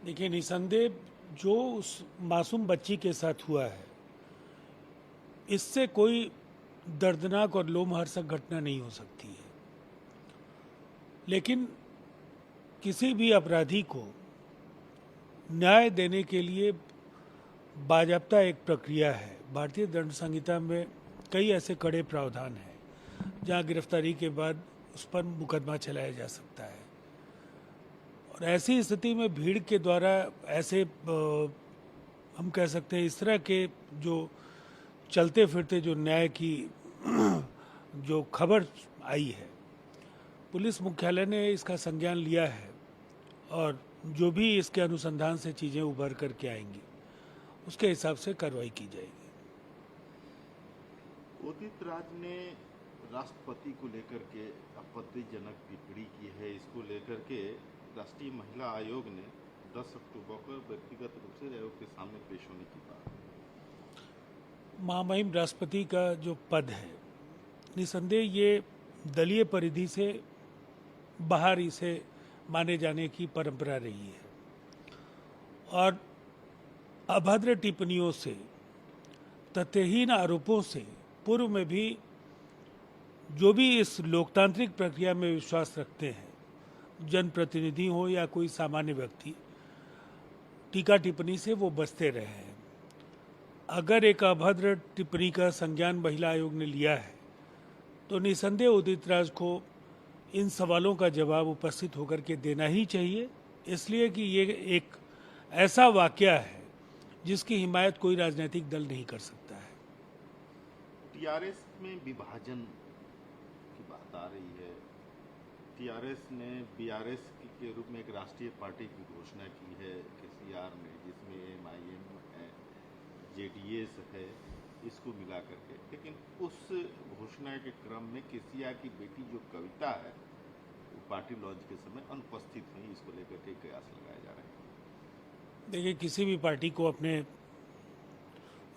देखिए, निसंदेह जो उस मासूम बच्ची के साथ हुआ है, इससे कोई दर्दनाक और लोमहर्षक घटना नहीं हो सकती है। लेकिन किसी भी अपराधी को न्याय देने के लिए बाज़ाब्ता एक प्रक्रिया है। भारतीय दंड संहिता में कई ऐसे कड़े प्रावधान हैं जहां गिरफ्तारी के बाद उस पर मुकदमा चलाया जा सकता है। और ऐसी स्थिति में भीड़ के द्वारा ऐसे हम कह सकते हैं इस तरह के जो चलते फिरते जो न्याय की जो खबर आई है, पुलिस मुख्यालय ने इसका संज्ञान लिया है और जो भी इसके अनुसंधान से चीज़ें उभर करके आएंगी उसके हिसाब से कार्रवाई की जाएगी। उदित राज ने राष्ट्रपति को लेकर के आपत्तिजनक टिप्पणी की है। इसको लेकर के राष्ट्रीय महिला आयोग ने 10 अक्टूबर को व्यक्तिगत रूप से आयोग के सामने पेश होने की बात। महामहिम राष्ट्रपति का जो पद है, निसंदेह ये दलीय परिधि से बाहर इसे माने जाने की परंपरा रही है और अभद्र टिप्पणियों से, तथ्यहीन आरोपों से पूर्व में भी जो भी इस लोकतांत्रिक प्रक्रिया में विश्वास रखते हैं, जनप्रतिनिधि हो या कोई सामान्य व्यक्ति, टीका टिप्पणी से वो बचते रहे हैं। अगर एक अभद्र टिप्पणी का संज्ञान महिला आयोग ने लिया है तो निसंदेह उदित राज को इन सवालों का जवाब उपस्थित होकर के देना ही चाहिए, इसलिए कि ये एक ऐसा वाकया है जिसकी हिमायत कोई राजनीतिक दल नहीं कर सकता है। टीआरएस में विभाजन की बात आ रही है। टीआरएस ने बीआरएस के रूप में एक राष्ट्रीय पार्टी की घोषणा की है केसीआर में, जिसमें एमआईएम है, जेडीएस है, इसको मिला करके। लेकिन उस घोषणा के क्रम में केसीआर की बेटी जो कविता है वो पार्टी लॉन्च के समय अनुपस्थित हुई। इसको लेकर के कयास लगाए जा रहे हैं। देखिए, किसी भी पार्टी को अपने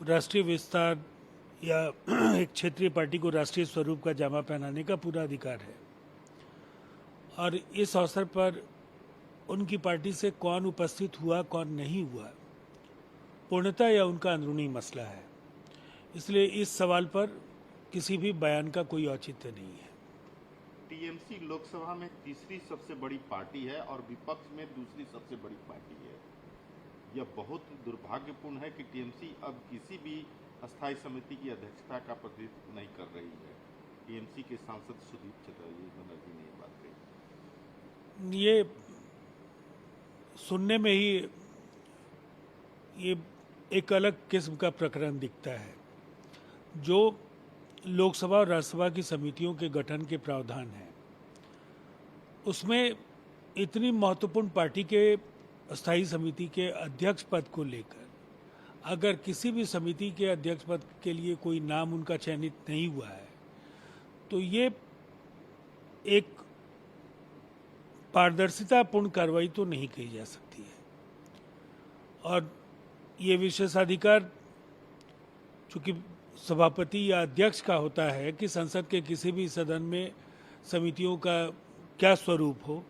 राष्ट्रीय विस्तार या एक क्षेत्रीय पार्टी को राष्ट्रीय स्वरूप का जामा पहनाने का पूरा अधिकार है और इस अवसर पर उनकी पार्टी से कौन उपस्थित हुआ कौन नहीं हुआ पूर्णतः या उनका अंदरूनी मसला है। इसलिए इस सवाल पर किसी भी बयान का कोई औचित्य नहीं है। टीएमसी लोकसभा में तीसरी सबसे बड़ी पार्टी है और विपक्ष में दूसरी सबसे बड़ी पार्टी है। यह बहुत दुर्भाग्यपूर्ण है कि टीएमसी अब किसी भी अस्थायी समिति की अध्यक्षता का प्रतिनिधित्व नहीं कर रही है। टीएमसी के सांसद सुदीप चटर्जी बनर्जी ने ये बात कही। ये सुनने में ही ये एक अलग किस्म का प्रकरण दिखता है। जो लोकसभा और राज्यसभा की समितियों के गठन के प्रावधान हैं, उसमें इतनी महत्वपूर्ण पार्टी के स्थायी समिति के अध्यक्ष पद को लेकर अगर किसी भी समिति के अध्यक्ष पद के लिए कोई नाम उनका चयनित नहीं हुआ है तो ये एक पारदर्शितापूर्ण कार्रवाई तो नहीं कही जा सकती है। और ये विशेषाधिकार चूंकि सभापति या अध्यक्ष का होता है कि संसद के किसी भी सदन में समितियों का क्या स्वरूप हो,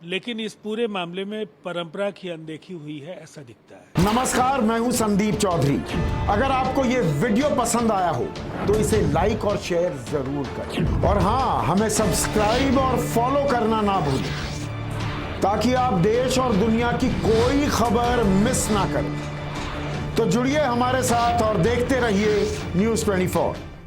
लेकिन इस पूरे मामले में परंपरा की अनदेखी हुई है, ऐसा दिखता है। नमस्कार, मैं हूं संदीप चौधरी। अगर आपको ये वीडियो पसंद आया हो तो इसे लाइक और शेयर जरूर करें और हाँ, हमें सब्सक्राइब और फॉलो करना ना भूलें ताकि आप देश और दुनिया की कोई खबर मिस ना करें। तो जुड़िए हमारे साथ और देखते रहिए News 24।